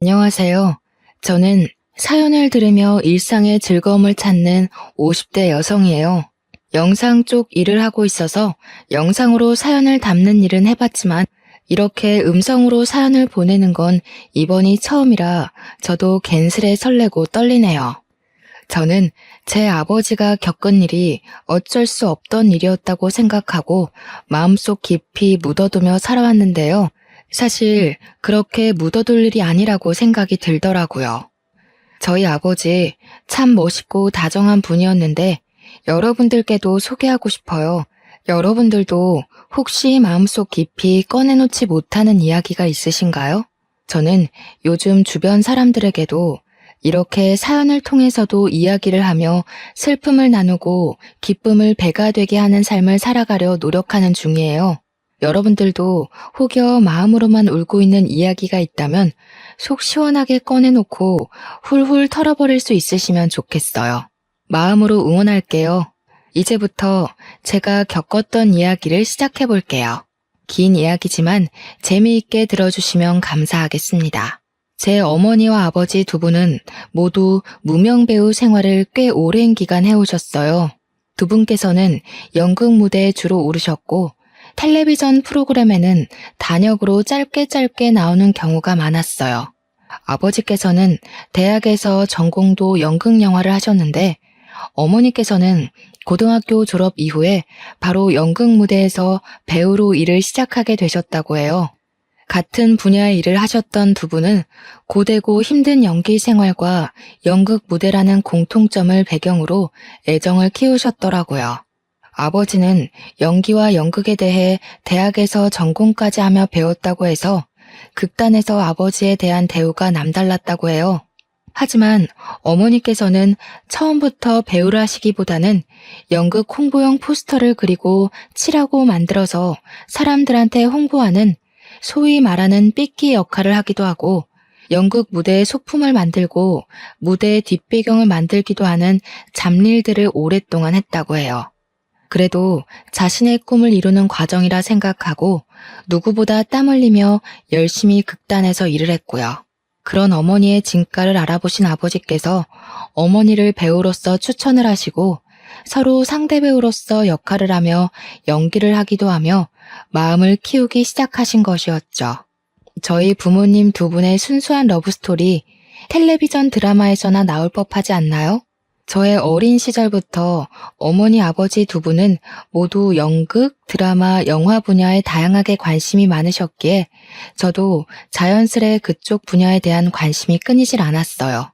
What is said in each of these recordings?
안녕하세요. 저는 사연을 들으며 일상의 즐거움을 찾는 50대 여성이에요. 영상 쪽 일을 하고 있어서 영상으로 사연을 담는 일은 해봤지만 이렇게 음성으로 사연을 보내는 건 이번이 처음이라 저도 괜스레 설레고 떨리네요. 저는 제 아버지가 겪은 일이 어쩔 수 없던 일이었다고 생각하고 마음속 깊이 묻어두며 살아왔는데요. 사실 그렇게 묻어둘 일이 아니라고 생각이 들더라고요. 저희 아버지 참 멋있고 다정한 분이었는데 여러분들께도 소개하고 싶어요. 여러분들도 혹시 마음속 깊이 꺼내놓지 못하는 이야기가 있으신가요? 저는 요즘 주변 사람들에게도 이렇게 사연을 통해서도 이야기를 하며 슬픔을 나누고 기쁨을 배가 되게 하는 삶을 살아가려 노력하는 중이에요. 여러분들도 혹여 마음으로만 울고 있는 이야기가 있다면 속 시원하게 꺼내놓고 훌훌 털어버릴 수 있으시면 좋겠어요. 마음으로 응원할게요. 이제부터 제가 겪었던 이야기를 시작해 볼게요. 긴 이야기지만 재미있게 들어주시면 감사하겠습니다. 제 어머니와 아버지 두 분은 모두 무명 배우 생활을 꽤 오랜 기간 해오셨어요. 두 분께서는 연극 무대에 주로 오르셨고 텔레비전 프로그램에는 단역으로 짧게 나오는 경우가 많았어요. 아버지께서는 대학에서 전공도 연극 영화를 하셨는데 어머니께서는 고등학교 졸업 이후에 바로 연극 무대에서 배우로 일을 시작하게 되셨다고 해요. 같은 분야의 일을 하셨던 두 분은 고되고 힘든 연기 생활과 연극 무대라는 공통점을 배경으로 애정을 키우셨더라고요. 아버지는 연기와 연극에 대해 대학에서 전공까지 하며 배웠다고 해서 극단에서 아버지에 대한 대우가 남달랐다고 해요. 하지만 어머니께서는 처음부터 배우를 하시기보다는 연극 홍보용 포스터를 그리고 칠하고 만들어서 사람들한테 홍보하는 소위 말하는 삐끼 역할을 하기도 하고 연극 무대의 소품을 만들고 무대의 뒷배경을 만들기도 하는 잡일들을 오랫동안 했다고 해요. 그래도 자신의 꿈을 이루는 과정이라 생각하고 누구보다 땀 흘리며 열심히 극단에서 일을 했고요. 그런 어머니의 진가를 알아보신 아버지께서 어머니를 배우로서 추천을 하시고 서로 상대 배우로서 역할을 하며 연기를 하기도 하며 마음을 키우기 시작하신 것이었죠. 저희 부모님 두 분의 순수한 러브스토리 텔레비전 드라마에서나 나올 법하지 않나요? 저의 어린 시절부터 어머니 아버지 두 분은 모두 연극, 드라마, 영화 분야에 다양하게 관심이 많으셨기에 저도 자연스레 그쪽 분야에 대한 관심이 끊이질 않았어요.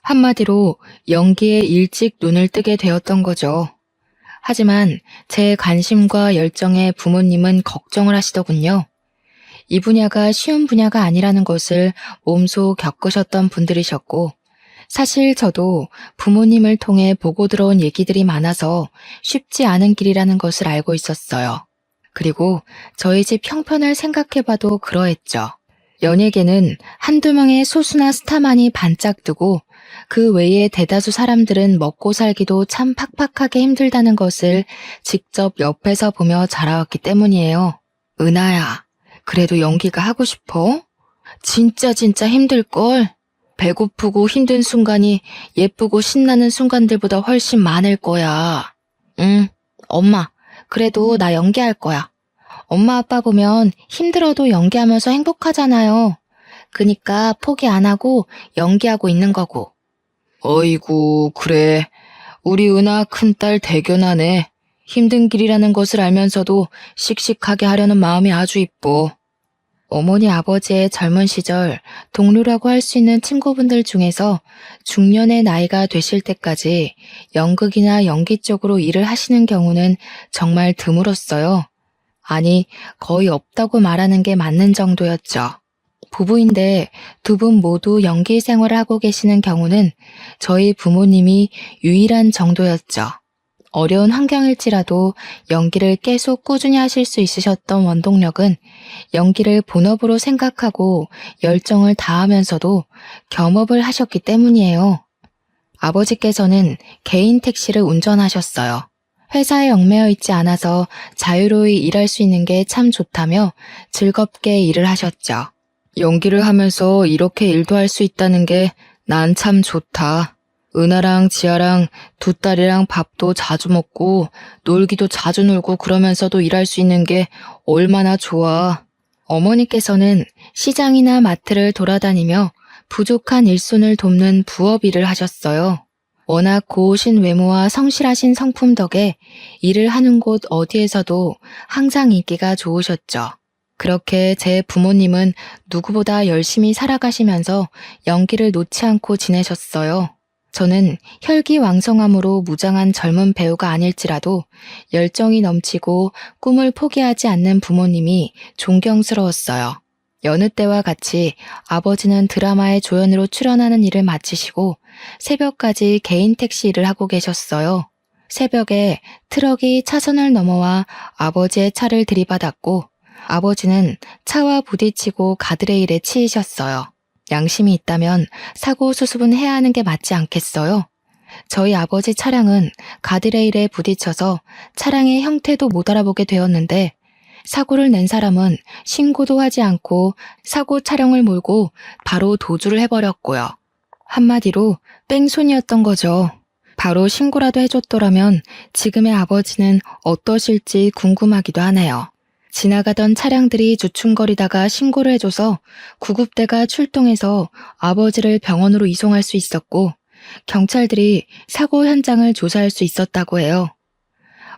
한마디로 연기에 일찍 눈을 뜨게 되었던 거죠. 하지만 제 관심과 열정에 부모님은 걱정을 하시더군요. 이 분야가 쉬운 분야가 아니라는 것을 몸소 겪으셨던 분들이셨고 사실 저도 부모님을 통해 보고 들어온 얘기들이 많아서 쉽지 않은 길이라는 것을 알고 있었어요. 그리고 저희 집 형편을 생각해봐도 그러했죠. 연예계는 한두 명의 소수나 스타만이 반짝 뜨고 그 외에 대다수 사람들은 먹고 살기도 참 팍팍하게 힘들다는 것을 직접 옆에서 보며 자라왔기 때문이에요. 은하야, 그래도 연기가 하고 싶어? 진짜 힘들걸? 배고프고 힘든 순간이 예쁘고 신나는 순간들보다 훨씬 많을 거야. 응, 엄마, 그래도 나 연기할 거야. 엄마 아빠 보면 힘들어도 연기하면서 행복하잖아요. 그니까 포기 안 하고 연기하고 있는 거고. 어이구, 그래. 우리 은하 큰딸 대견하네. 힘든 길이라는 것을 알면서도 씩씩하게 하려는 마음이 아주 이뻐. 어머니 아버지의 젊은 시절 동료라고 할 수 있는 친구분들 중에서 중년의 나이가 되실 때까지 연극이나 연기 쪽으로 일을 하시는 경우는 정말 드물었어요. 아니, 거의 없다고 말하는 게 맞는 정도였죠. 부부인데 두 분 모두 연기 생활을 하고 계시는 경우는 저희 부모님이 유일한 정도였죠. 어려운 환경일지라도 연기를 계속 꾸준히 하실 수 있으셨던 원동력은 연기를 본업으로 생각하고 열정을 다하면서도 겸업을 하셨기 때문이에요. 아버지께서는 개인 택시를 운전하셨어요. 회사에 얽매여 있지 않아서 자유로이 일할 수 있는 게 참 좋다며 즐겁게 일을 하셨죠. 연기를 하면서 이렇게 일도 할 수 있다는 게 난 참 좋다. 은하랑 지아랑 두 딸이랑 밥도 자주 먹고 놀기도 자주 놀고 그러면서도 일할 수 있는 게 얼마나 좋아. 어머니께서는 시장이나 마트를 돌아다니며 부족한 일손을 돕는 부업 일을 하셨어요. 워낙 고우신 외모와 성실하신 성품 덕에 일을 하는 곳 어디에서도 항상 인기가 좋으셨죠. 그렇게 제 부모님은 누구보다 열심히 살아가시면서 연기를 놓지 않고 지내셨어요. 저는 혈기왕성함으로 무장한 젊은 배우가 아닐지라도 열정이 넘치고 꿈을 포기하지 않는 부모님이 존경스러웠어요. 여느 때와 같이 아버지는 드라마의 조연으로 출연하는 일을 마치시고 새벽까지 개인 택시 일을 하고 계셨어요. 새벽에 트럭이 차선을 넘어와 아버지의 차를 들이받았고 아버지는 차와 부딪히고 가드레일에 치이셨어요. 양심이 있다면 사고 수습은 해야 하는 게 맞지 않겠어요? 저희 아버지 차량은 가드레일에 부딪혀서 차량의 형태도 못 알아보게 되었는데 사고를 낸 사람은 신고도 하지 않고 사고 차량을 몰고 바로 도주를 해버렸고요. 한마디로 뺑소니였던 거죠. 바로 신고라도 해줬더라면 지금의 아버지는 어떠실지 궁금하기도 하네요. 지나가던 차량들이 주춤거리다가 신고를 해줘서 구급대가 출동해서 아버지를 병원으로 이송할 수 있었고 경찰들이 사고 현장을 조사할 수 있었다고 해요.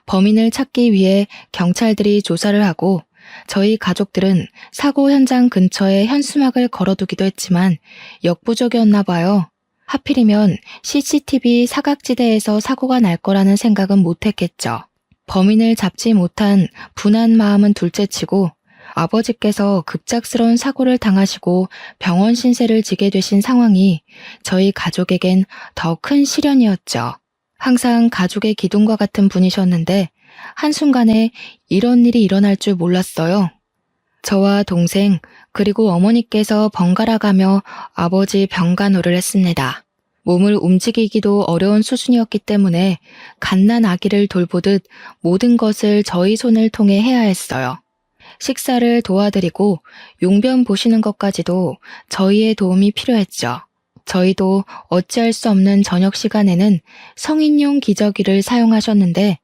범인을 찾기 위해 경찰들이 조사를 하고 저희 가족들은 사고 현장 근처에 현수막을 걸어두기도 했지만 역부족이었나 봐요. 하필이면 CCTV 사각지대에서 사고가 날 거라는 생각은 못했겠죠. 범인을 잡지 못한 분한 마음은 둘째치고 아버지께서 급작스러운 사고를 당하시고 병원 신세를 지게 되신 상황이 저희 가족에겐 더 큰 시련이었죠. 항상 가족의 기둥과 같은 분이셨는데 한순간에 이런 일이 일어날 줄 몰랐어요. 저와 동생 그리고 어머니께서 번갈아 가며 아버지 병간호를 했습니다. 몸을 움직이기도 어려운 수준이었기 때문에 갓난 아기를 돌보듯 모든 것을 저희 손을 통해 해야 했어요. 식사를 도와드리고 용변 보시는 것까지도 저희의 도움이 필요했죠. 저희도 어찌할 수 없는 저녁 시간에는 성인용 기저귀를 사용하셨는데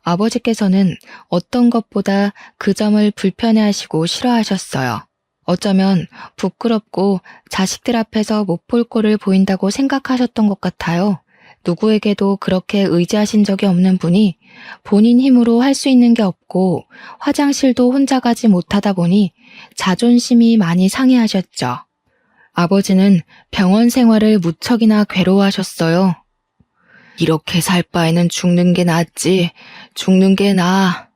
아버지께서는 어떤 것보다 그 점을 불편해하시고 싫어하셨어요. 어쩌면 부끄럽고 자식들 앞에서 못 볼 꼴을 보인다고 생각하셨던 것 같아요. 누구에게도 그렇게 의지하신 적이 없는 분이 본인 힘으로 할 수 있는 게 없고 화장실도 혼자 가지 못하다 보니 자존심이 많이 상해하셨죠. 아버지는 병원 생활을 무척이나 괴로워하셨어요. 이렇게 살 바에는 죽는 게 낫지, 죽는 게 나아.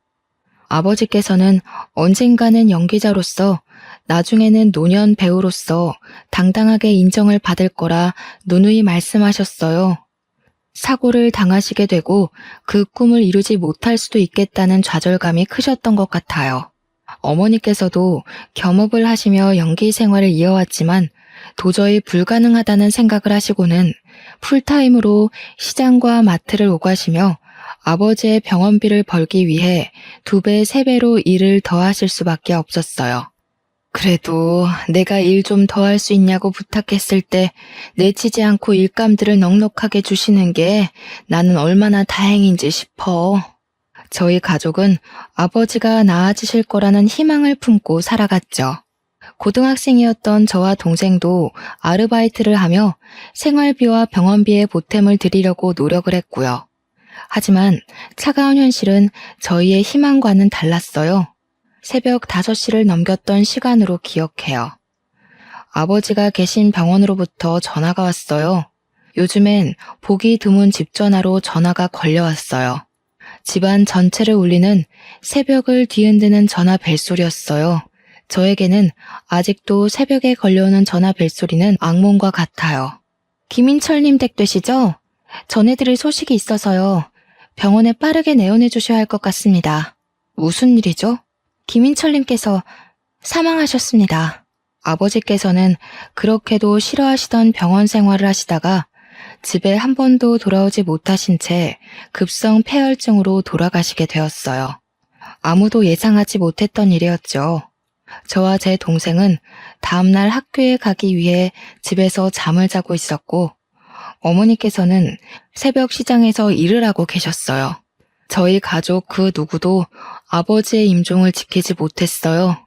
아버지께서는 언젠가는 연기자로서 나중에는 노년 배우로서 당당하게 인정을 받을 거라 누누이 말씀하셨어요. 사고를 당하시게 되고 그 꿈을 이루지 못할 수도 있겠다는 좌절감이 크셨던 것 같아요. 어머니께서도 겸업을 하시며 연기 생활을 이어왔지만 도저히 불가능하다는 생각을 하시고는 풀타임으로 시장과 마트를 오가시며 아버지의 병원비를 벌기 위해 2배, 3배로 일을 더 하실 수밖에 없었어요. 그래도 내가 일 좀 더 할 수 있냐고 부탁했을 때 내치지 않고 일감들을 넉넉하게 주시는 게 나는 얼마나 다행인지 싶어. 저희 가족은 아버지가 나아지실 거라는 희망을 품고 살아갔죠. 고등학생이었던 저와 동생도 아르바이트를 하며 생활비와 병원비에 보탬을 드리려고 노력을 했고요. 하지만 차가운 현실은 저희의 희망과는 달랐어요. 새벽 5시를 넘겼던 시간으로 기억해요. 아버지가 계신 병원으로부터 전화가 왔어요. 요즘엔 보기 드문 집 전화로 전화가 걸려왔어요. 집안 전체를 울리는 새벽을 뒤흔드는 전화 벨소리였어요. 저에게는 아직도 새벽에 걸려오는 전화 벨소리는 악몽과 같아요. 김인철님 댁 되시죠? 전해드릴 소식이 있어서요. 병원에 빠르게 내원해 주셔야 할 것 같습니다. 무슨 일이죠? 김인철님께서 사망하셨습니다. 아버지께서는 그렇게도 싫어하시던 병원 생활을 하시다가 집에 한 번도 돌아오지 못하신 채 급성 폐혈증으로 돌아가시게 되었어요. 아무도 예상하지 못했던 일이었죠. 저와 제 동생은 다음날 학교에 가기 위해 집에서 잠을 자고 있었고, 어머니께서는 새벽 시장에서 일을 하고 계셨어요. 저희 가족 그 누구도 아버지의 임종을 지키지 못했어요.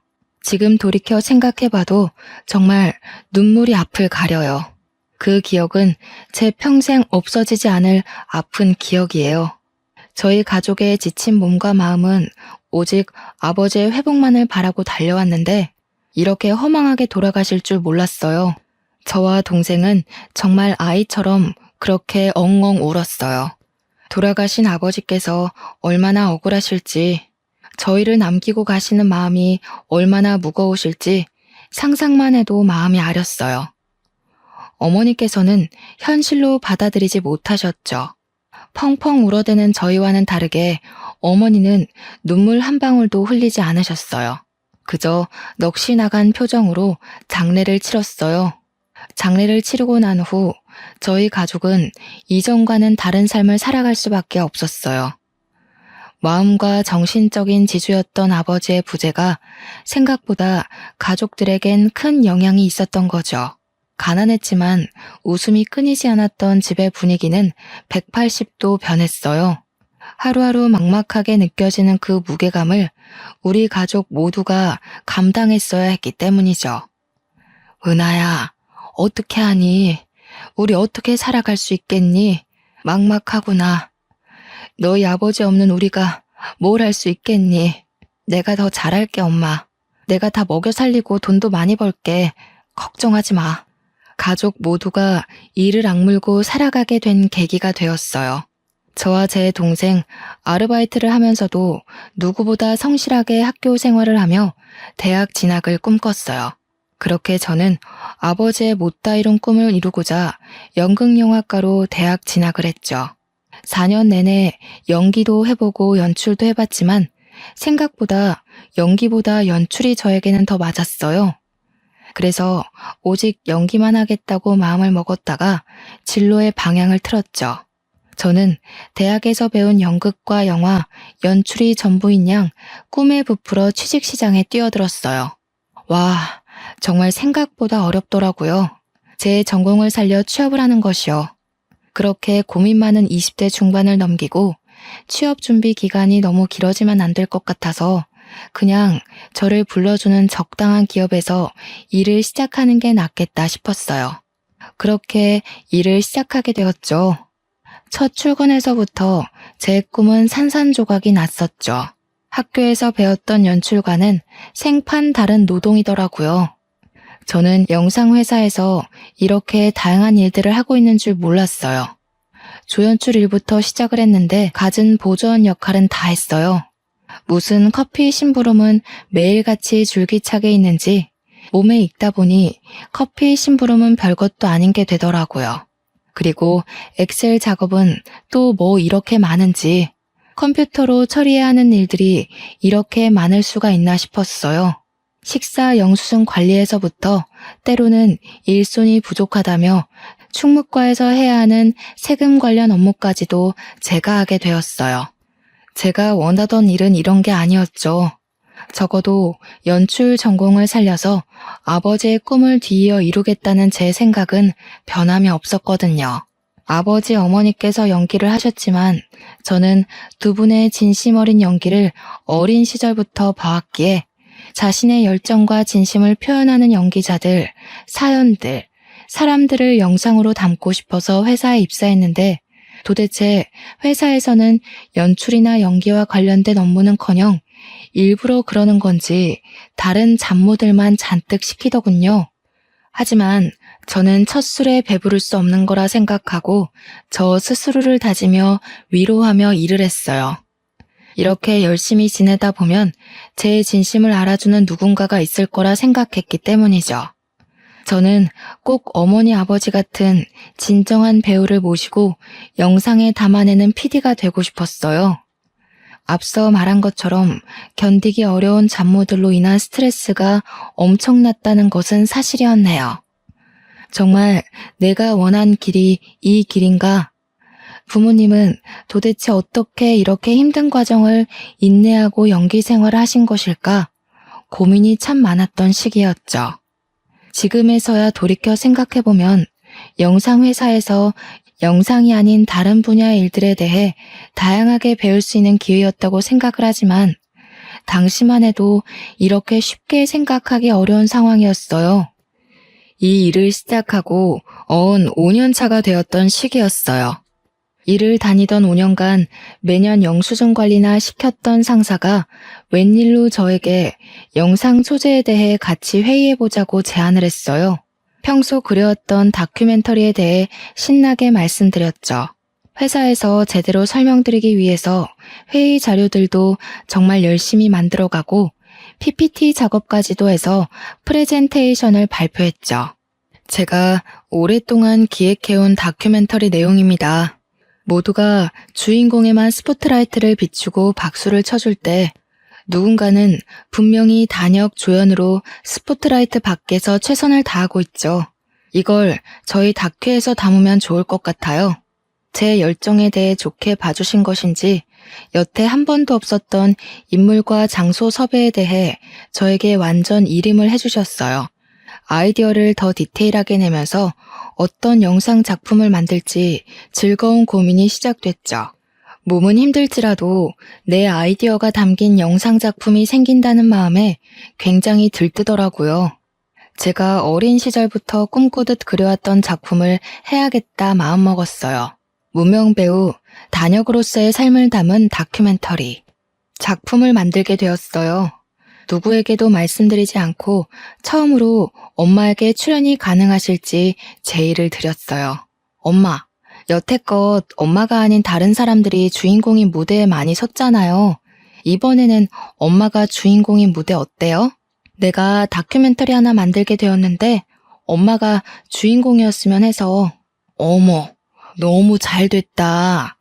지금 돌이켜 생각해봐도 정말 눈물이 앞을 가려요. 그 기억은 제 평생 없어지지 않을 아픈 기억이에요. 저희 가족의 지친 몸과 마음은 오직 아버지의 회복만을 바라고 달려왔는데 이렇게 허망하게 돌아가실 줄 몰랐어요. 저와 동생은 정말 아이처럼 그렇게 엉엉 울었어요. 돌아가신 아버지께서 얼마나 억울하실지, 저희를 남기고 가시는 마음이 얼마나 무거우실지 상상만 해도 마음이 아렸어요. 어머니께서는 현실로 받아들이지 못하셨죠. 펑펑 울어대는 저희와는 다르게 어머니는 눈물 한 방울도 흘리지 않으셨어요. 그저 넋이 나간 표정으로 장례를 치렀어요. 장례를 치르고 난 후 저희 가족은 이전과는 다른 삶을 살아갈 수밖에 없었어요. 마음과 정신적인 지주였던 아버지의 부재가 생각보다 가족들에겐 큰 영향이 있었던 거죠. 가난했지만 웃음이 끊이지 않았던 집의 분위기는 180도 변했어요. 하루하루 막막하게 느껴지는 그 무게감을 우리 가족 모두가 감당했어야 했기 때문이죠. 은하야, 어떻게 하니? 우리 어떻게 살아갈 수 있겠니? 막막하구나. 너희 아버지 없는 우리가 뭘 할 수 있겠니? 내가 더 잘할게, 엄마. 내가 다 먹여 살리고 돈도 많이 벌게. 걱정하지 마. 가족 모두가 이를 악물고 살아가게 된 계기가 되었어요. 저와 제 동생 아르바이트를 하면서도 누구보다 성실하게 학교 생활을 하며 대학 진학을 꿈꿨어요. 그렇게 저는 아버지의 못다 이룬 꿈을 이루고자 연극영화과로 대학 진학을 했죠. 4년 내내 연기도 해보고 연출도 해봤지만 생각보다 연기보다 연출이 저에게는 더 맞았어요. 그래서 오직 연기만 하겠다고 마음을 먹었다가 진로의 방향을 틀었죠. 저는 대학에서 배운 연극과 영화, 연출이 전부인 양 꿈에 부풀어 취직시장에 뛰어들었어요. 와, 정말 생각보다 어렵더라고요. 제 전공을 살려 취업을 하는 것이요. 그렇게 고민 많은 20대 중반을 넘기고 취업 준비 기간이 너무 길어지면 안 될 것 같아서 그냥 저를 불러주는 적당한 기업에서 일을 시작하는 게 낫겠다 싶었어요. 그렇게 일을 시작하게 되었죠. 첫 출근에서부터 제 꿈은 산산조각이 났었죠. 학교에서 배웠던 연출과는 생판 다른 노동이더라고요. 저는 영상회사에서 이렇게 다양한 일들을 하고 있는 줄 몰랐어요. 조연출 일부터 시작을 했는데 갖은 보조원 역할은 다 했어요. 무슨 커피 심부름은 매일같이 줄기차게 있는지 몸에 익다 보니 커피 심부름은 별것도 아닌 게 되더라고요. 그리고 엑셀 작업은 또 뭐 이렇게 많은지 컴퓨터로 처리해야 하는 일들이 이렇게 많을 수가 있나 싶었어요. 식사 영수증 관리에서부터 때로는 일손이 부족하다며 충무과에서 해야 하는 세금 관련 업무까지도 제가 하게 되었어요. 제가 원하던 일은 이런 게 아니었죠. 적어도 연출 전공을 살려서 아버지의 꿈을 뒤이어 이루겠다는 제 생각은 변함이 없었거든요. 아버지 어머니께서 연기를 하셨지만 저는 두 분의 진심 어린 연기를 어린 시절부터 봐왔기에 자신의 열정과 진심을 표현하는 연기자들, 사연들, 사람들을 영상으로 담고 싶어서 회사에 입사했는데 도대체 회사에서는 연출이나 연기와 관련된 업무는커녕 일부러 그러는 건지 다른 잡무들만 잔뜩 시키더군요. 하지만 저는 첫 술에 배부를 수 없는 거라 생각하고 저 스스로를 다지며 위로하며 일을 했어요. 이렇게 열심히 지내다 보면 제 진심을 알아주는 누군가가 있을 거라 생각했기 때문이죠. 저는 꼭 어머니 아버지 같은 진정한 배우를 모시고 영상에 담아내는 PD가 되고 싶었어요. 앞서 말한 것처럼 견디기 어려운 잡무들로 인한 스트레스가 엄청났다는 것은 사실이었네요. 정말 내가 원한 길이 이 길인가? 부모님은 도대체 어떻게 이렇게 힘든 과정을 인내하고 연기 생활을 하신 것일까? 고민이 참 많았던 시기였죠. 지금에서야 돌이켜 생각해보면 영상회사에서 영상이 아닌 다른 분야의 일들에 대해 다양하게 배울 수 있는 기회였다고 생각을 하지만 당시만 해도 이렇게 쉽게 생각하기 어려운 상황이었어요. 이 일을 시작하고 5년 차가 되었던 시기였어요. 일을 다니던 5년간 매년 영수증 관리나 시켰던 상사가 웬일로 저에게 영상 소재에 대해 같이 회의해보자고 제안을 했어요. 평소 그려왔던 다큐멘터리에 대해 신나게 말씀드렸죠. 회사에서 제대로 설명드리기 위해서 회의 자료들도 정말 열심히 만들어가고 PPT 작업까지도 해서 프레젠테이션을 발표했죠. 제가 오랫동안 기획해온 다큐멘터리 내용입니다. 모두가 주인공에만 스포트라이트를 비추고 박수를 쳐줄 때 누군가는 분명히 단역 조연으로 스포트라이트 밖에서 최선을 다하고 있죠. 이걸 저희 다큐에서 담으면 좋을 것 같아요. 제 열정에 대해 좋게 봐주신 것인지 여태 한 번도 없었던 인물과 장소 섭외에 대해 저에게 완전 일임을 해주셨어요. 아이디어를 더 디테일하게 내면서 어떤 영상 작품을 만들지 즐거운 고민이 시작됐죠. 몸은 힘들지라도 내 아이디어가 담긴 영상 작품이 생긴다는 마음에 굉장히 들뜨더라고요. 제가 어린 시절부터 꿈꾸듯 그려왔던 작품을 해야겠다 마음먹었어요. 무명 배우 단역으로서의 삶을 담은 다큐멘터리. 작품을 만들게 되었어요. 누구에게도 말씀드리지 않고 처음으로 엄마에게 출연이 가능하실지 제의를 드렸어요. 엄마, 여태껏 엄마가 아닌 다른 사람들이 주인공인 무대에 많이 섰잖아요. 이번에는 엄마가 주인공인 무대 어때요? 내가 다큐멘터리 하나 만들게 되었는데 엄마가 주인공이었으면 해서. 어머, 너무 잘 됐다.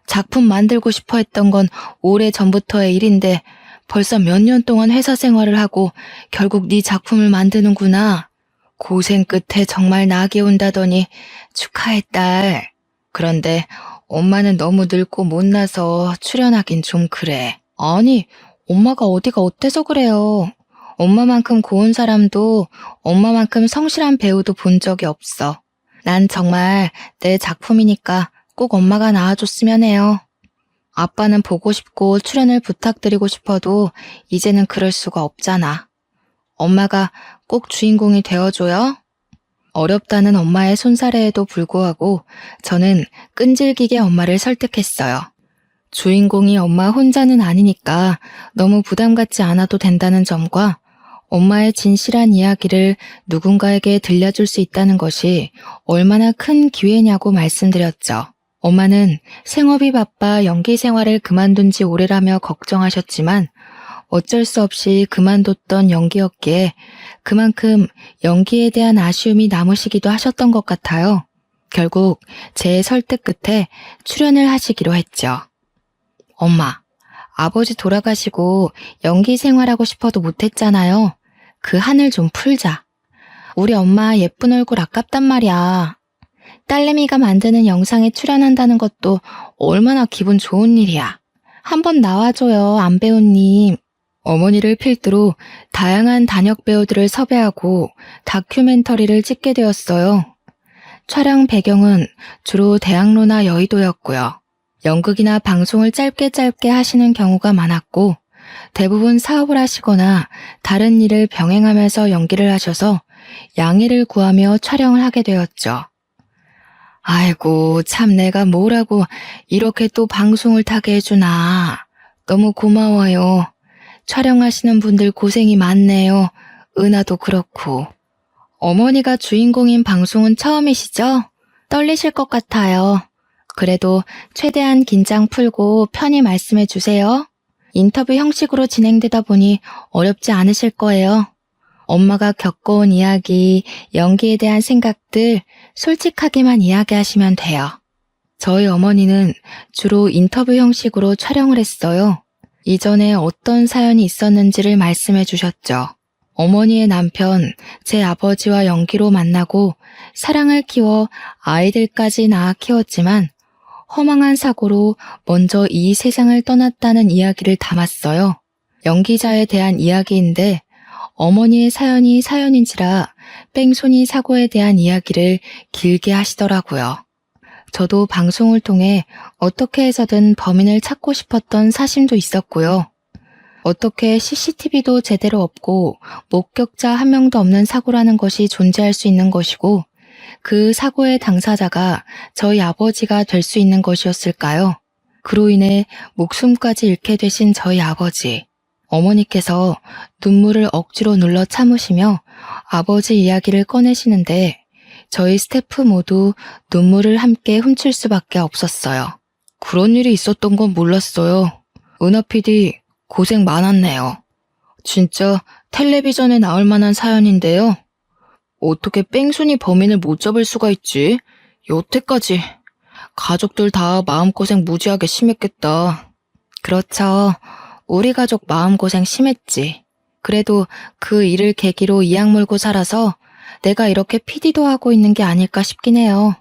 작품 만들고 싶어 했던 건 오래전부터의 일인데 벌써 몇 년 동안 회사 생활을 하고 결국 네 작품을 만드는구나. 고생 끝에 정말 낙이 온다더니 축하해, 딸. 그런데 엄마는 너무 늙고 못나서 출연하긴 좀 그래. 아니, 엄마가 어디가 어때서 그래요. 엄마만큼 고운 사람도 엄마만큼 성실한 배우도 본 적이 없어. 난 정말 내 작품이니까 꼭 엄마가 나와줬으면 해요. 아빠는 보고 싶고 출연을 부탁드리고 싶어도 이제는 그럴 수가 없잖아. 엄마가 꼭 주인공이 되어줘요? 어렵다는 엄마의 손사래에도 불구하고 저는 끈질기게 엄마를 설득했어요. 주인공이 엄마 혼자는 아니니까 너무 부담 갖지 않아도 된다는 점과 엄마의 진실한 이야기를 누군가에게 들려줄 수 있다는 것이 얼마나 큰 기회냐고 말씀드렸죠. 엄마는 생업이 바빠 연기 생활을 그만둔 지 오래라며 걱정하셨지만 어쩔 수 없이 그만뒀던 연기였기에 그만큼 연기에 대한 아쉬움이 남으시기도 하셨던 것 같아요. 결국 제 설득 끝에 출연을 하시기로 했죠. 엄마, 아버지 돌아가시고 연기 생활하고 싶어도 못했잖아요. 그 한을 좀 풀자. 우리 엄마 예쁜 얼굴 아깝단 말이야. 딸내미가 만드는 영상에 출연한다는 것도 얼마나 기분 좋은 일이야. 한번 나와줘요, 안배우님. 어머니를 필두로 다양한 단역 배우들을 섭외하고 다큐멘터리를 찍게 되었어요. 촬영 배경은 주로 대학로나 여의도였고요. 연극이나 방송을 짧게 하시는 경우가 많았고 대부분 사업을 하시거나 다른 일을 병행하면서 연기를 하셔서 양해를 구하며 촬영을 하게 되었죠. 아이고, 참 내가 뭐라고 이렇게 또 방송을 타게 해주나. 너무 고마워요. 촬영하시는 분들 고생이 많네요. 은하도 그렇고. 어머니가 주인공인 방송은 처음이시죠? 떨리실 것 같아요. 그래도 최대한 긴장 풀고 편히 말씀해 주세요. 인터뷰 형식으로 진행되다 보니 어렵지 않으실 거예요. 엄마가 겪어온 이야기, 연기에 대한 생각들 솔직하게만 이야기하시면 돼요. 저희 어머니는 주로 인터뷰 형식으로 촬영을 했어요. 이전에 어떤 사연이 있었는지를 말씀해 주셨죠. 어머니의 남편, 제 아버지와 연기로 만나고 사랑을 키워 아이들까지 낳아 키웠지만 허망한 사고로 먼저 이 세상을 떠났다는 이야기를 담았어요. 연기자에 대한 이야기인데 어머니의 사연이 사연인지라 뺑소니 사고에 대한 이야기를 길게 하시더라고요. 저도 방송을 통해 어떻게 해서든 범인을 찾고 싶었던 사심도 있었고요. 어떻게 CCTV도 제대로 없고 목격자 한 명도 없는 사고라는 것이 존재할 수 있는 것이고 그 사고의 당사자가 저희 아버지가 될 수 있는 것이었을까요? 그로 인해 목숨까지 잃게 되신 저희 아버지. 어머니께서 눈물을 억지로 눌러 참으시며 아버지 이야기를 꺼내시는데 저희 스태프 모두 눈물을 함께 훔칠 수밖에 없었어요. 그런 일이 있었던 건 몰랐어요. 은하 PD 고생 많았네요. 진짜 텔레비전에 나올 만한 사연인데요. 어떻게 뺑소니 범인을 못 잡을 수가 있지? 여태까지 가족들 다 마음고생 무지하게 심했겠다. 그렇죠. 우리 가족 마음고생 심했지. 그래도 그 일을 계기로 이악 물고 살아서 내가 이렇게 PD도 하고 있는 게 아닐까 싶긴 해요.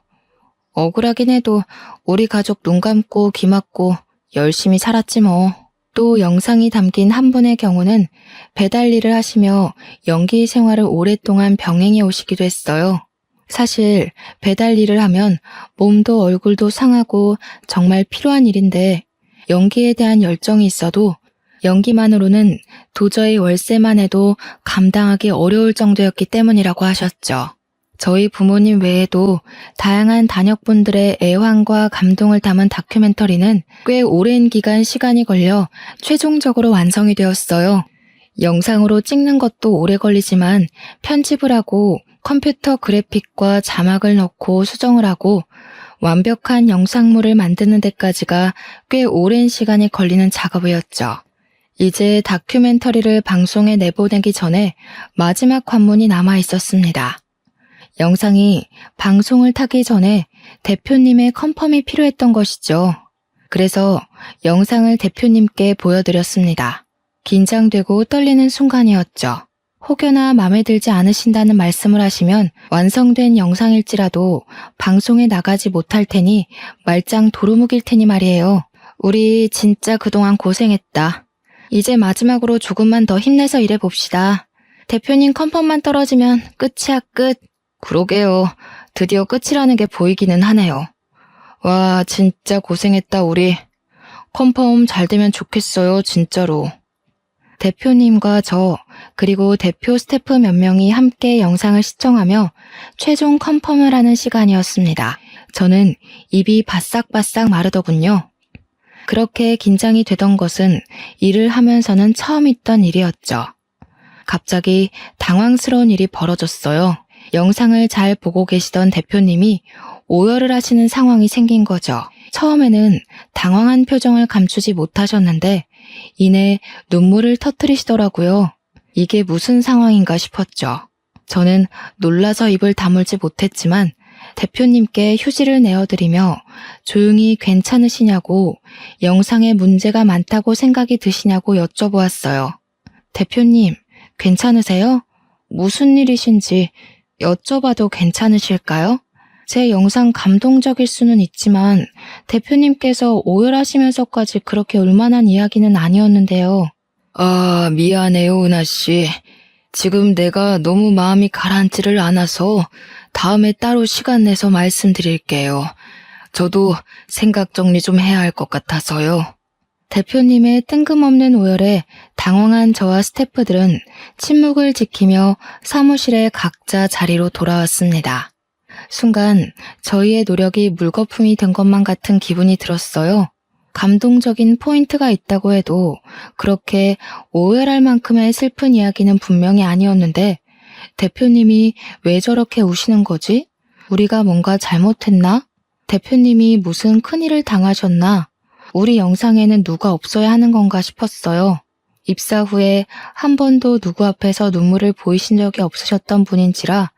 억울하긴 해도 우리 가족 눈 감고 귀 막고 열심히 살았지 뭐. 또 영상이 담긴 한 분의 경우는 배달 일을 하시며 연기 생활을 오랫동안 병행해 오시기도 했어요. 사실 배달 일을 하면 몸도 얼굴도 상하고 정말 필요한 일인데 연기에 대한 열정이 있어도 연기만으로는 도저히 월세만 해도 감당하기 어려울 정도였기 때문이라고 하셨죠. 저희 부모님 외에도 다양한 단역분들의 애환과 감동을 담은 다큐멘터리는 꽤 오랜 기간 시간이 걸려 최종적으로 완성이 되었어요. 영상으로 찍는 것도 오래 걸리지만 편집을 하고 컴퓨터 그래픽과 자막을 넣고 수정을 하고 완벽한 영상물을 만드는 데까지가 꽤 오랜 시간이 걸리는 작업이었죠. 이제 다큐멘터리를 방송에 내보내기 전에 마지막 관문이 남아 있었습니다. 영상이 방송을 타기 전에 대표님의 컨펌이 필요했던 것이죠. 그래서 영상을 대표님께 보여드렸습니다. 긴장되고 떨리는 순간이었죠. 혹여나 마음에 들지 않으신다는 말씀을 하시면 완성된 영상일지라도 방송에 나가지 못할 테니 말짱 도루묵일 테니 말이에요. 우리 진짜 그동안 고생했다. 이제 마지막으로 조금만 더 힘내서 일해봅시다. 대표님 컨펌만 떨어지면 끝이야 끝. 그러게요. 드디어 끝이라는 게 보이기는 하네요. 와, 진짜 고생했다 우리. 컨펌 잘 되면 좋겠어요, 진짜로. 대표님과 저, 그리고 대표 스태프 몇 명이 함께 영상을 시청하며 최종 컨펌을 하는 시간이었습니다. 저는 입이 바싹바싹 마르더군요. 그렇게 긴장이 되던 것은 일을 하면서는 처음 있던 일이었죠. 갑자기 당황스러운 일이 벌어졌어요. 영상을 잘 보고 계시던 대표님이 오열을 하시는 상황이 생긴 거죠. 처음에는 당황한 표정을 감추지 못하셨는데 이내 눈물을 터뜨리시더라고요. 이게 무슨 상황인가 싶었죠. 저는 놀라서 입을 다물지 못했지만 대표님께 휴지를 내어드리며 조용히 괜찮으시냐고 영상에 문제가 많다고 생각이 드시냐고 여쭤보았어요. 대표님, 괜찮으세요? 무슨 일이신지 여쭤봐도 괜찮으실까요? 제 영상 감동적일 수는 있지만 대표님께서 오열하시면서까지 그렇게 울만한 이야기는 아니었는데요. 아, 미안해요, 은하씨. 지금 내가 너무 마음이 가라앉지를 않아서 다음에 따로 시간 내서 말씀드릴게요. 저도 생각 정리 좀 해야 할 것 같아서요. 대표님의 뜬금없는 오열에 당황한 저와 스태프들은 침묵을 지키며 사무실에 각자 자리로 돌아왔습니다. 순간 저희의 노력이 물거품이 된 것만 같은 기분이 들었어요. 감동적인 포인트가 있다고 해도 그렇게 오열할 만큼의 슬픈 이야기는 분명히 아니었는데 대표님이 왜 저렇게 우시는 거지? 우리가 뭔가 잘못했나? 대표님이 무슨 큰일을 당하셨나? 우리 영상에는 누가 없어야 하는 건가 싶었어요. 입사 후에 한 번도 누구 앞에서 눈물을 보이신 적이 없으셨던 분인지라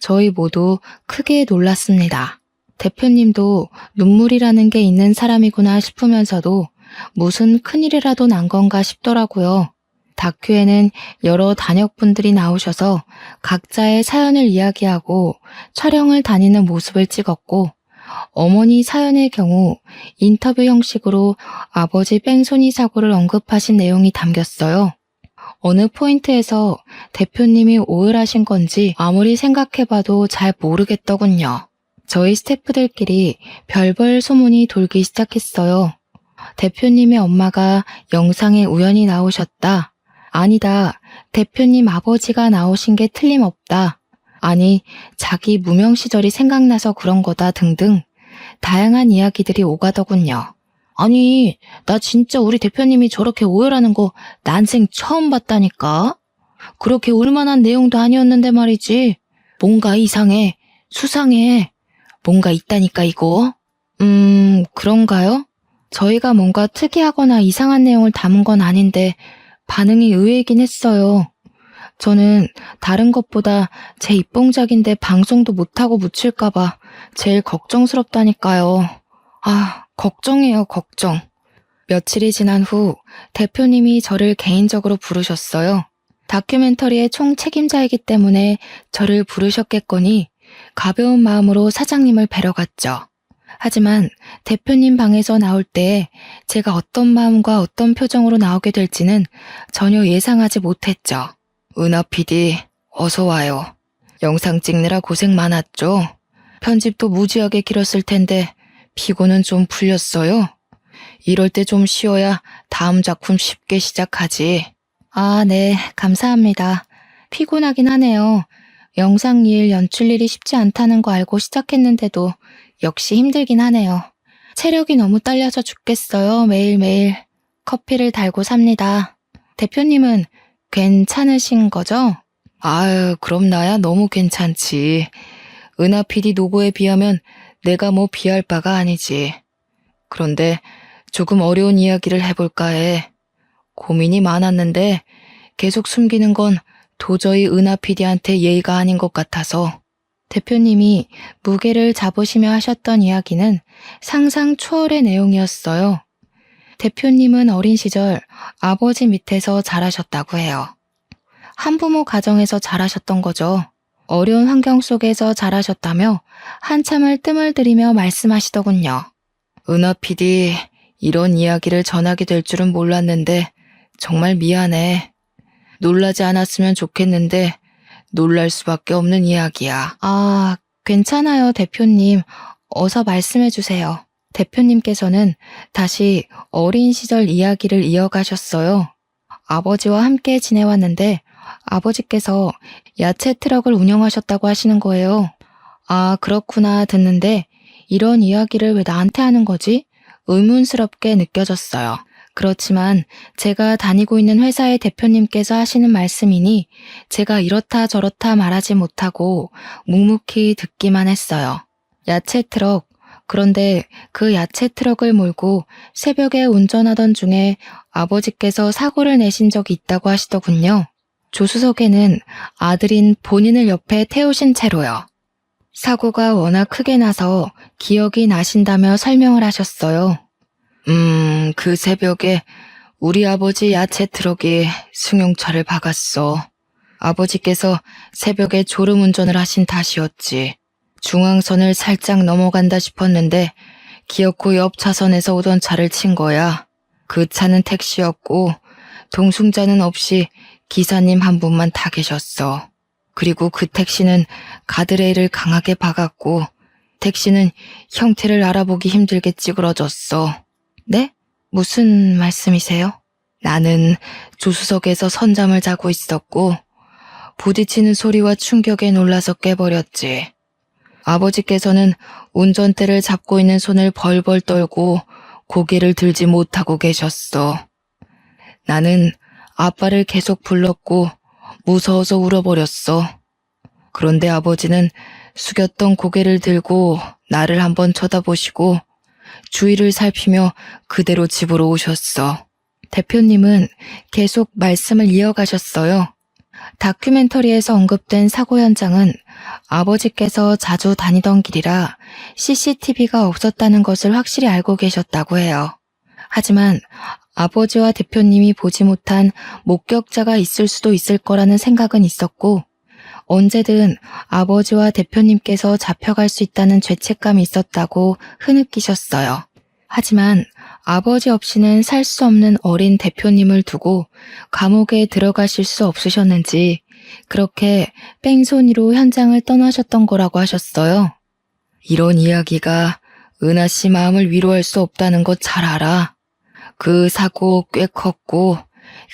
저희 모두 크게 놀랐습니다. 대표님도 눈물이라는 게 있는 사람이구나 싶으면서도 무슨 큰일이라도 난 건가 싶더라고요. 다큐에는 여러 단역분들이 나오셔서 각자의 사연을 이야기하고 촬영을 다니는 모습을 찍었고 어머니 사연의 경우 인터뷰 형식으로 아버지 뺑소니 사고를 언급하신 내용이 담겼어요. 어느 포인트에서 대표님이 오열하신 건지 아무리 생각해봐도 잘 모르겠더군요. 저희 스태프들끼리 별별 소문이 돌기 시작했어요. 대표님의 엄마가 영상에 우연히 나오셨다. 아니다. 대표님 아버지가 나오신 게 틀림없다. 아니, 자기 무명 시절이 생각나서 그런 거다 등등 다양한 이야기들이 오가더군요. 아니, 나 진짜 우리 대표님이 저렇게 오열하는 거 난생 처음 봤다니까? 그렇게 울만한 내용도 아니었는데 말이지. 뭔가 이상해. 수상해. 뭔가 있다니까 이거. 그런가요? 저희가 뭔가 특이하거나 이상한 내용을 담은 건 아닌데 반응이 의외이긴 했어요. 저는 다른 것보다 제 입봉작인데 방송도 못하고 묻힐까봐 제일 걱정스럽다니까요. 아, 걱정이에요, 걱정. 며칠이 지난 후 대표님이 저를 개인적으로 부르셨어요. 다큐멘터리의 총책임자이기 때문에 저를 부르셨겠거니 가벼운 마음으로 사장님을 뵈러 갔죠. 하지만 대표님 방에서 나올 때 제가 어떤 마음과 어떤 표정으로 나오게 될지는 전혀 예상하지 못했죠. 은하 PD, 어서 와요. 영상 찍느라 고생 많았죠? 편집도 무지하게 길었을 텐데 피곤은 좀 풀렸어요? 이럴 때 좀 쉬어야 다음 작품 쉽게 시작하지. 아, 네, 감사합니다. 피곤하긴 하네요. 영상 일, 연출 일이 쉽지 않다는 거 알고 시작했는데도 역시 힘들긴 하네요. 체력이 너무 딸려서 죽겠어요, 매일매일. 커피를 달고 삽니다. 대표님은 괜찮으신 거죠? 아유, 그럼 나야 너무 괜찮지. 은하 PD 노고에 비하면 내가 뭐 비할 바가 아니지. 그런데 조금 어려운 이야기를 해볼까 해. 고민이 많았는데 계속 숨기는 건 도저히 은하 PD한테 예의가 아닌 것 같아서. 대표님이 무게를 잡으시며 하셨던 이야기는 상상 초월의 내용이었어요. 대표님은 어린 시절 아버지 밑에서 자라셨다고 해요. 한부모 가정에서 자라셨던 거죠. 어려운 환경 속에서 자라셨다며 한참을 뜸을 들이며 말씀하시더군요. 은하 PD, 이런 이야기를 전하게 될 줄은 몰랐는데 정말 미안해. 놀라지 않았으면 좋겠는데 놀랄 수밖에 없는 이야기야. 아, 괜찮아요, 대표님. 어서 말씀해 주세요. 대표님께서는 다시 어린 시절 이야기를 이어가셨어요. 아버지와 함께 지내왔는데 아버지께서 야채 트럭을 운영하셨다고 하시는 거예요. 아, 그렇구나 듣는데 이런 이야기를 왜 나한테 하는 거지? 의문스럽게 느껴졌어요. 그렇지만 제가 다니고 있는 회사의 대표님께서 하시는 말씀이니 제가 이렇다 저렇다 말하지 못하고 묵묵히 듣기만 했어요. 야채 트럭. 그런데 그 야채 트럭을 몰고 새벽에 운전하던 중에 아버지께서 사고를 내신 적이 있다고 하시더군요. 조수석에는 아들인 본인을 옆에 태우신 채로요. 사고가 워낙 크게 나서 기억이 나신다며 설명을 하셨어요. 그 새벽에 우리 아버지 야채 트럭이 승용차를 박았어. 아버지께서 새벽에 졸음운전을 하신 탓이었지. 중앙선을 살짝 넘어간다 싶었는데 기어코 옆 차선에서 오던 차를 친 거야. 그 차는 택시였고 동승자는 없이 기사님 한 분만 타 계셨어. 그리고 그 택시는 가드레일을 강하게 박았고 택시는 형태를 알아보기 힘들게 찌그러졌어. 네? 무슨 말씀이세요? 나는 조수석에서 선잠을 자고 있었고 부딪히는 소리와 충격에 놀라서 깨버렸지. 아버지께서는 운전대를 잡고 있는 손을 벌벌 떨고 고개를 들지 못하고 계셨어. 나는 아빠를 계속 불렀고 무서워서 울어버렸어. 그런데 아버지는 숙였던 고개를 들고 나를 한번 쳐다보시고 주위를 살피며 그대로 집으로 오셨어. 대표님은 계속 말씀을 이어가셨어요. 다큐멘터리에서 언급된 사고 현장은 아버지께서 자주 다니던 길이라 CCTV가 없었다는 것을 확실히 알고 계셨다고 해요. 하지만 아버지와 대표님이 보지 못한 목격자가 있을 수도 있을 거라는 생각은 있었고 언제든 아버지와 대표님께서 잡혀갈 수 있다는 죄책감이 있었다고 흐느끼셨어요. 하지만 아버지 없이는 살 수 없는 어린 대표님을 두고 감옥에 들어가실 수 없으셨는지 그렇게 뺑소니로 현장을 떠나셨던 거라고 하셨어요. 이런 이야기가 은하 씨 마음을 위로할 수 없다는 거 잘 알아. 그 사고 꽤 컸고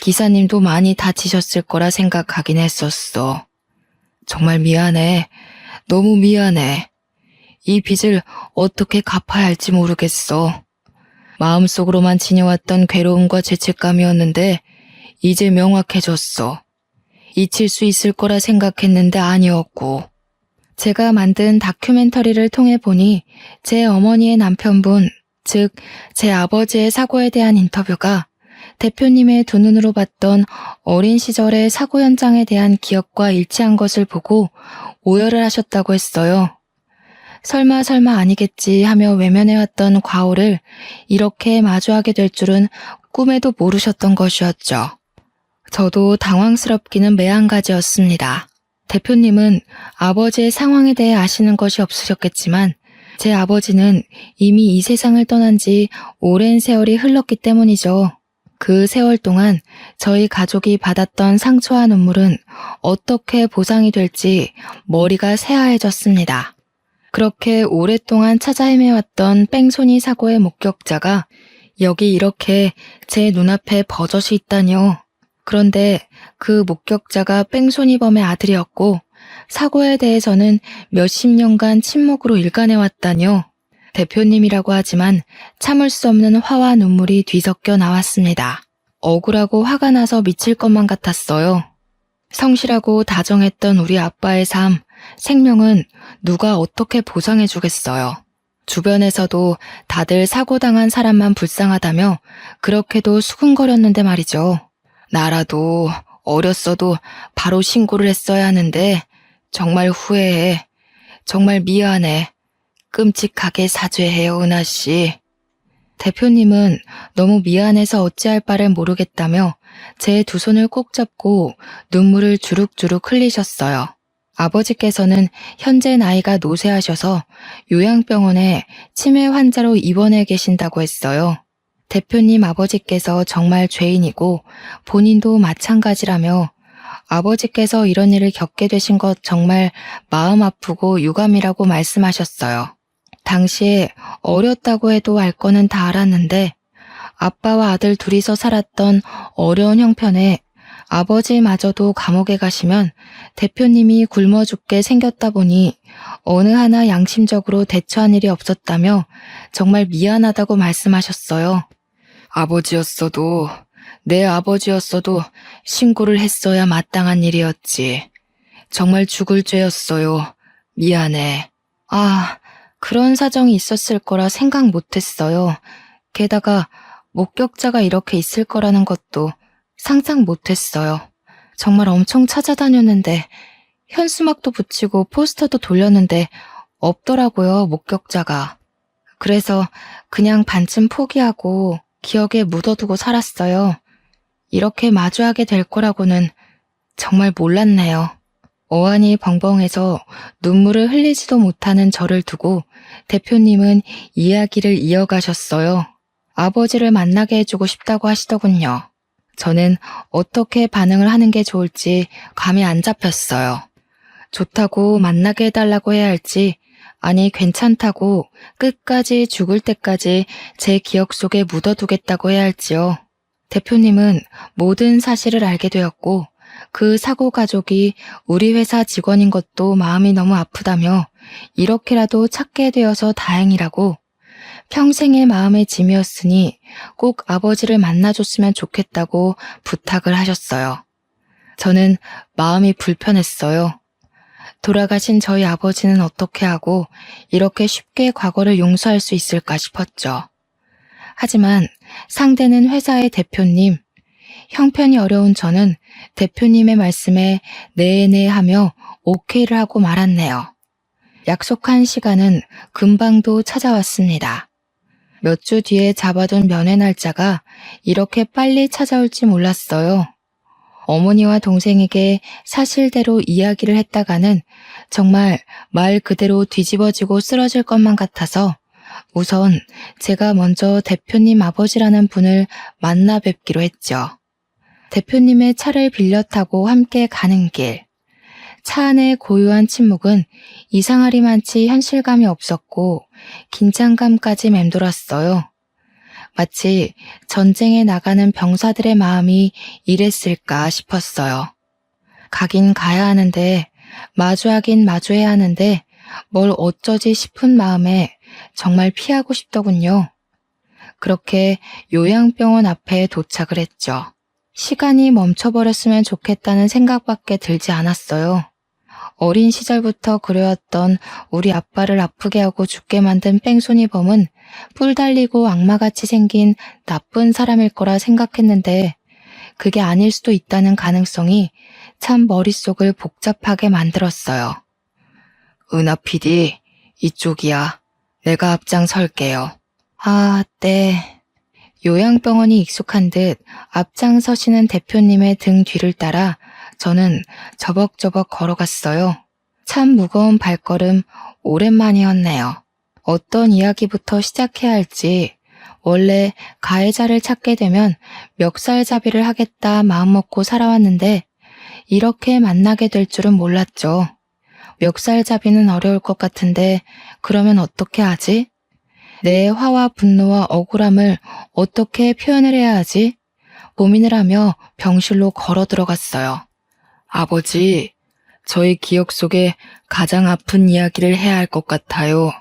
기사님도 많이 다치셨을 거라 생각하긴 했었어. 정말 미안해. 너무 미안해. 이 빚을 어떻게 갚아야 할지 모르겠어. 마음속으로만 지녀왔던 괴로움과 죄책감이었는데 이제 명확해졌어. 잊힐 수 있을 거라 생각했는데 아니었고. 제가 만든 다큐멘터리를 통해 보니 제 어머니의 남편분, 즉 제 아버지의 사고에 대한 인터뷰가 대표님의 두 눈으로 봤던 어린 시절의 사고 현장에 대한 기억과 일치한 것을 보고 오열을 하셨다고 했어요. 설마 아니겠지 하며 외면해왔던 과오를 이렇게 마주하게 될 줄은 꿈에도 모르셨던 것이었죠. 저도 당황스럽기는 매한가지였습니다. 대표님은 아버지의 상황에 대해 아시는 것이 없으셨겠지만 제 아버지는 이미 이 세상을 떠난 지 오랜 세월이 흘렀기 때문이죠. 그 세월 동안 저희 가족이 받았던 상처와 눈물은 어떻게 보상이 될지 머리가 새하얘졌습니다. 그렇게 오랫동안 찾아 헤매왔던 뺑소니 사고의 목격자가 여기 이렇게 제 눈앞에 버젓이 있다니요. 그런데 그 목격자가 뺑소니범의 아들이었고 사고에 대해서는 몇십 년간 침묵으로 일관해왔다니요. 대표님이라고 하지만 참을 수 없는 화와 눈물이 뒤섞여 나왔습니다. 억울하고 화가 나서 미칠 것만 같았어요. 성실하고 다정했던 우리 아빠의 삶, 생명은 누가 어떻게 보상해 주겠어요. 주변에서도 다들 사고당한 사람만 불쌍하다며 그렇게도 수군거렸는데 말이죠. 나라도 어렸어도 바로 신고를 했어야 하는데 정말 후회해. 정말 미안해. 끔찍하게 사죄해요, 은하 씨. 대표님은 너무 미안해서 어찌할 바를 모르겠다며 제 두 손을 꼭 잡고 눈물을 주룩주룩 흘리셨어요. 아버지께서는 현재 나이가 노쇠하셔서 요양병원에 치매 환자로 입원해 계신다고 했어요. 대표님 아버지께서 정말 죄인이고 본인도 마찬가지라며 아버지께서 이런 일을 겪게 되신 것 정말 마음 아프고 유감이라고 말씀하셨어요. 당시에 어렸다고 해도 알 거는 다 알았는데 아빠와 아들 둘이서 살았던 어려운 형편에 아버지마저도 감옥에 가시면 대표님이 굶어 죽게 생겼다 보니 어느 하나 양심적으로 대처한 일이 없었다며 정말 미안하다고 말씀하셨어요. 아버지였어도 내 아버지였어도 신고를 했어야 마땅한 일이었지. 정말 죽을 죄였어요. 미안해. 그런 사정이 있었을 거라 생각 못했어요. 게다가 목격자가 이렇게 있을 거라는 것도 상상 못했어요. 정말 엄청 찾아다녔는데 현수막도 붙이고 포스터도 돌렸는데 없더라고요, 목격자가. 그래서 그냥 반쯤 포기하고 기억에 묻어두고 살았어요. 이렇게 마주하게 될 거라고는 정말 몰랐네요. 어안이 벙벙해서 눈물을 흘리지도 못하는 저를 두고 대표님은 이야기를 이어가셨어요. 아버지를 만나게 해주고 싶다고 하시더군요. 저는 어떻게 반응을 하는 게 좋을지 감이 안 잡혔어요. 좋다고 만나게 해달라고 해야 할지, 아니 괜찮다고 끝까지 죽을 때까지 제 기억 속에 묻어두겠다고 해야 할지요. 대표님은 모든 사실을 알게 되었고 그 사고 가족이 우리 회사 직원인 것도 마음이 너무 아프다며 이렇게라도 찾게 되어서 다행이라고 평생의 마음의 짐이었으니 꼭 아버지를 만나줬으면 좋겠다고 부탁을 하셨어요. 저는 마음이 불편했어요. 돌아가신 저희 아버지는 어떻게 하고 이렇게 쉽게 과거를 용서할 수 있을까 싶었죠. 하지만 상대는 회사의 대표님, 형편이 어려운 저는 대표님의 말씀에 네네 하며 오케이를 하고 말았네요. 약속한 시간은 금방도 찾아왔습니다. 몇 주 뒤에 잡아둔 면회 날짜가 이렇게 빨리 찾아올지 몰랐어요. 어머니와 동생에게 사실대로 이야기를 했다가는 정말 말 그대로 뒤집어지고 쓰러질 것만 같아서 우선 제가 먼저 대표님 아버지라는 분을 만나 뵙기로 했죠. 대표님의 차를 빌려 타고 함께 가는 길. 차 안의 고요한 침묵은 이상하리만치 현실감이 없었고 긴장감까지 맴돌았어요. 마치 전쟁에 나가는 병사들의 마음이 이랬을까 싶었어요. 가긴 가야 하는데 마주하긴 마주해야 하는데 뭘 어쩌지 싶은 마음에 정말 피하고 싶더군요. 그렇게 요양병원 앞에 도착을 했죠. 시간이 멈춰버렸으면 좋겠다는 생각밖에 들지 않았어요. 어린 시절부터 그려왔던 우리 아빠를 아프게 하고 죽게 만든 뺑소니 범은 뿔 달리고 악마같이 생긴 나쁜 사람일 거라 생각했는데 그게 아닐 수도 있다는 가능성이 참 머릿속을 복잡하게 만들었어요. 은하 PD, 이쪽이야. 내가 앞장설게요. 아, 네. 요양병원이 익숙한 듯 앞장서시는 대표님의 등 뒤를 따라 저는 저벅저벅 걸어갔어요. 참 무거운 발걸음 오랜만이었네요. 어떤 이야기부터 시작해야 할지 원래 가해자를 찾게 되면 멱살잡이를 하겠다 마음먹고 살아왔는데 이렇게 만나게 될 줄은 몰랐죠. 멱살잡이는 어려울 것 같은데 그러면 어떻게 하지? 내 화와 분노와 억울함을 어떻게 표현을 해야 하지? 고민을 하며 병실로 걸어 들어갔어요. 아버지, 저희 기억 속에 가장 아픈 이야기를 해야 할 것 같아요.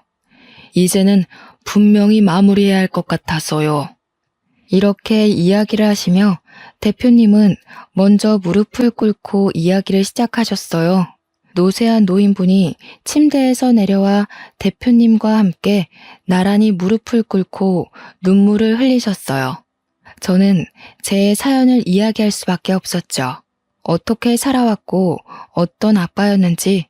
이제는 분명히 마무리해야 할 것 같아서요. 이렇게 이야기를 하시며 대표님은 먼저 무릎을 꿇고 이야기를 시작하셨어요. 노쇠한 노인분이 침대에서 내려와 대표님과 함께 나란히 무릎을 꿇고 눈물을 흘리셨어요. 저는 제 사연을 이야기할 수밖에 없었죠. 어떻게 살아왔고 어떤 아빠였는지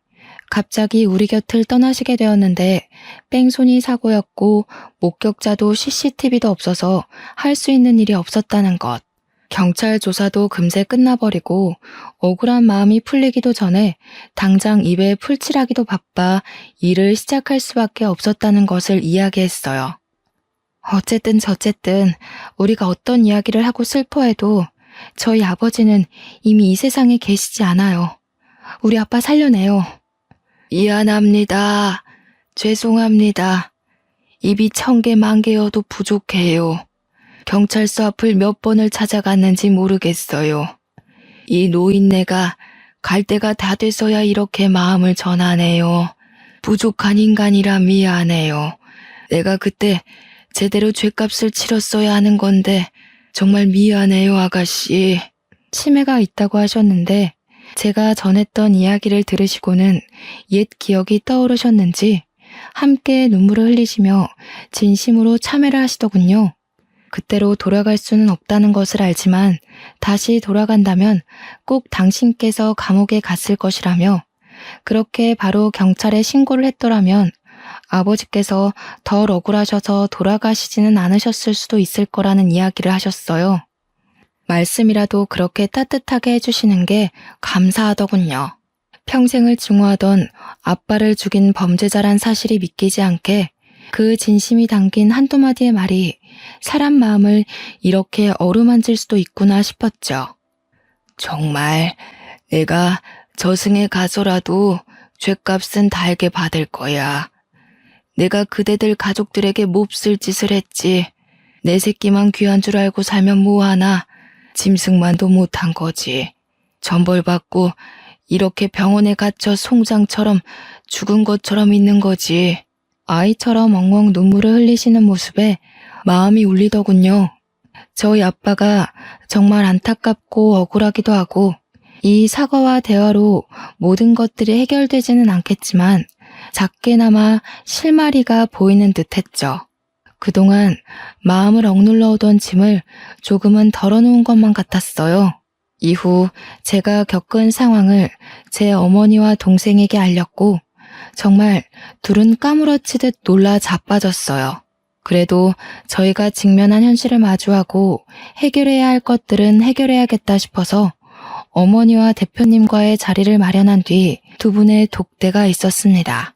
갑자기 우리 곁을 떠나시게 되었는데 뺑소니 사고였고 목격자도 CCTV도 없어서 할 수 있는 일이 없었다는 것. 경찰 조사도 금세 끝나버리고 억울한 마음이 풀리기도 전에 당장 입에 풀칠하기도 바빠 일을 시작할 수밖에 없었다는 것을 이야기했어요. 어쨌든 저쨌든 우리가 어떤 이야기를 하고 슬퍼해도 저희 아버지는 이미 이 세상에 계시지 않아요. 우리 아빠 살려내요. 미안합니다. 죄송합니다. 입이 1000개 만개여도 부족해요. 경찰서 앞을 몇 번을 찾아갔는지 모르겠어요. 이 노인네가 갈 때가 다 돼서야 이렇게 마음을 전하네요. 부족한 인간이라 미안해요. 내가 그때 제대로 죗값을 치렀어야 하는 건데 정말 미안해요, 아가씨. 치매가 있다고 하셨는데 제가 전했던 이야기를 들으시고는 옛 기억이 떠오르셨는지 함께 눈물을 흘리시며 진심으로 참회를 하시더군요. 그때로 돌아갈 수는 없다는 것을 알지만 다시 돌아간다면 꼭 당신께서 감옥에 갔을 것이라며 그렇게 바로 경찰에 신고를 했더라면 아버지께서 덜 억울하셔서 돌아가시지는 않으셨을 수도 있을 거라는 이야기를 하셨어요. 말씀이라도 그렇게 따뜻하게 해주시는 게 감사하더군요. 평생을 증오하던 아빠를 죽인 범죄자란 사실이 믿기지 않게 그 진심이 담긴 한두 마디의 말이 사람 마음을 이렇게 어루만질 수도 있구나 싶었죠. 정말 내가 저승에 가서라도 죗값은 달게 받을 거야. 내가 그대들 가족들에게 몹쓸 짓을 했지. 내 새끼만 귀한 줄 알고 살면 뭐하나. 짐승만도 못한 거지. 전벌받고 이렇게 병원에 갇혀 송장처럼 죽은 것처럼 있는 거지. 아이처럼 엉엉 눈물을 흘리시는 모습에 마음이 울리더군요. 저희 아빠가 정말 안타깝고 억울하기도 하고 이 사과와 대화로 모든 것들이 해결되지는 않겠지만 작게나마 실마리가 보이는 듯했죠. 그동안 마음을 억눌러 오던 짐을 조금은 덜어놓은 것만 같았어요. 이후 제가 겪은 상황을 제 어머니와 동생에게 알렸고 정말 둘은 까무러치듯 놀라 자빠졌어요. 그래도 저희가 직면한 현실을 마주하고 해결해야 할 것들은 해결해야겠다 싶어서 어머니와 대표님과의 자리를 마련한 뒤 두 분의 독대가 있었습니다.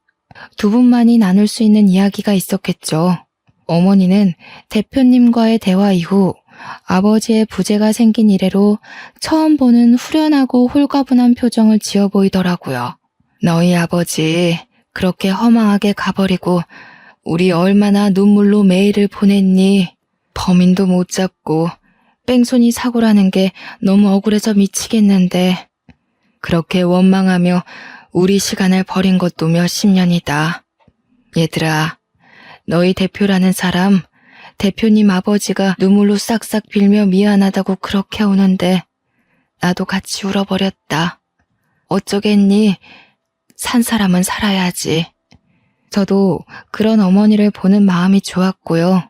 두 분만이 나눌 수 있는 이야기가 있었겠죠. 어머니는 대표님과의 대화 이후 아버지의 부재가 생긴 이래로 처음 보는 후련하고 홀가분한 표정을 지어 보이더라고요. 너희 아버지 그렇게 허망하게 가버리고 우리 얼마나 눈물로 매일을 보냈니? 범인도 못 잡고 뺑소니 사고라는 게 너무 억울해서 미치겠는데 그렇게 원망하며 우리 시간을 버린 것도 몇십 년이다. 얘들아, 너희 대표라는 사람, 대표님 아버지가 눈물로 싹싹 빌며 미안하다고 그렇게 우는데 나도 같이 울어버렸다. 어쩌겠니? 산 사람은 살아야지. 저도 그런 어머니를 보는 마음이 좋았고요.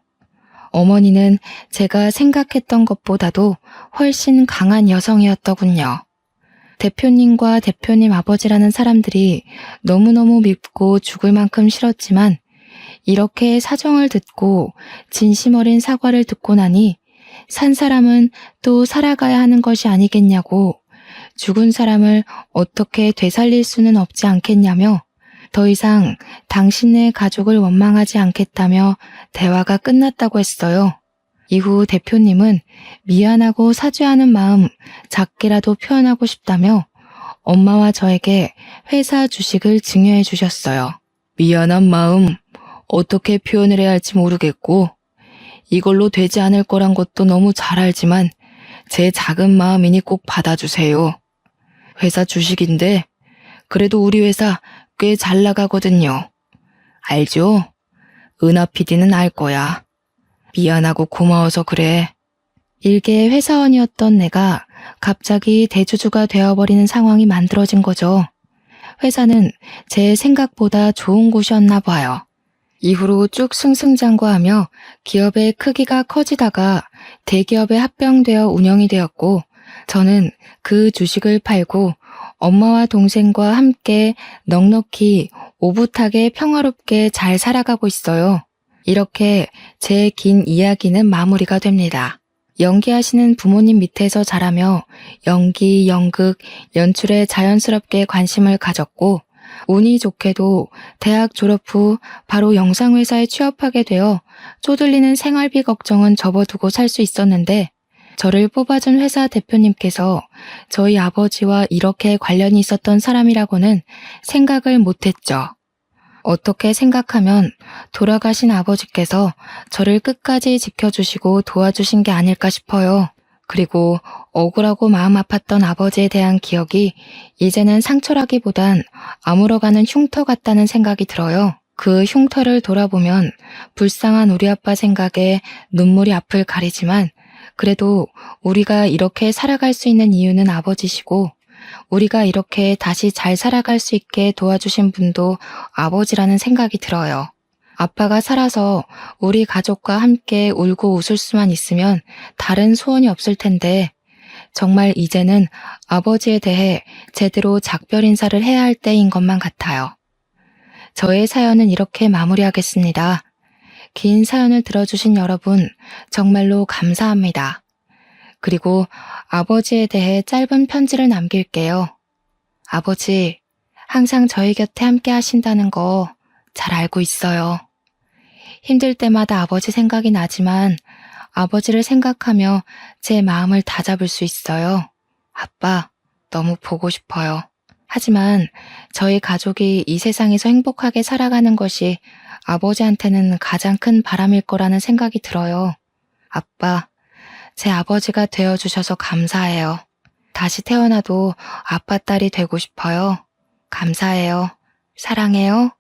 어머니는 제가 생각했던 것보다도 훨씬 강한 여성이었더군요. 대표님과 대표님 아버지라는 사람들이 너무너무 밉고 죽을 만큼 싫었지만 이렇게 사정을 듣고 진심 어린 사과를 듣고 나니 산 사람은 또 살아가야 하는 것이 아니겠냐고 죽은 사람을 어떻게 되살릴 수는 없지 않겠냐며 더 이상 당신네 가족을 원망하지 않겠다며 대화가 끝났다고 했어요. 이후 대표님은 미안하고 사죄하는 마음 작게라도 표현하고 싶다며 엄마와 저에게 회사 주식을 증여해 주셨어요. 미안한 마음 어떻게 표현을 해야 할지 모르겠고 이걸로 되지 않을 거란 것도 너무 잘 알지만 제 작은 마음이니 꼭 받아주세요. 회사 주식인데 그래도 우리 회사 꽤 잘 나가거든요. 알죠? 은하 PD는 알 거야. 미안하고 고마워서 그래. 일개 회사원이었던 내가 갑자기 대주주가 되어버리는 상황이 만들어진 거죠. 회사는 제 생각보다 좋은 곳이었나 봐요. 이후로 쭉 승승장구하며 기업의 크기가 커지다가 대기업에 합병되어 운영이 되었고 저는 그 주식을 팔고 엄마와 동생과 함께 넉넉히 오붓하게 평화롭게 잘 살아가고 있어요. 이렇게 제 긴 이야기는 마무리가 됩니다. 연기하시는 부모님 밑에서 자라며 연기, 연극, 연출에 자연스럽게 관심을 가졌고 운이 좋게도 대학 졸업 후 바로 영상회사에 취업하게 되어 쪼들리는 생활비 걱정은 접어두고 살 수 있었는데 저를 뽑아준 회사 대표님께서 저희 아버지와 이렇게 관련이 있었던 사람이라고는 생각을 못했죠. 어떻게 생각하면 돌아가신 아버지께서 저를 끝까지 지켜주시고 도와주신 게 아닐까 싶어요. 그리고 억울하고 마음 아팠던 아버지에 대한 기억이 이제는 상처라기보단 아물어가는 흉터 같다는 생각이 들어요. 그 흉터를 돌아보면 불쌍한 우리 아빠 생각에 눈물이 앞을 가리지만 그래도 우리가 이렇게 살아갈 수 있는 이유는 아버지시고 우리가 이렇게 다시 잘 살아갈 수 있게 도와주신 분도 아버지라는 생각이 들어요. 아빠가 살아서 우리 가족과 함께 울고 웃을 수만 있으면 다른 소원이 없을 텐데 정말 이제는 아버지에 대해 제대로 작별 인사를 해야 할 때인 것만 같아요. 저의 사연은 이렇게 마무리하겠습니다. 긴 사연을 들어주신 여러분 정말로 감사합니다. 그리고 아버지에 대해 짧은 편지를 남길게요. 아버지, 항상 저희 곁에 함께 하신다는 거 잘 알고 있어요. 힘들 때마다 아버지 생각이 나지만 아버지를 생각하며 제 마음을 다잡을 수 있어요. 아빠, 너무 보고 싶어요. 하지만 저희 가족이 이 세상에서 행복하게 살아가는 것이 아버지한테는 가장 큰 바람일 거라는 생각이 들어요. 아빠, 제 아버지가 되어주셔서 감사해요. 다시 태어나도 아빠 딸이 되고 싶어요. 감사해요. 사랑해요.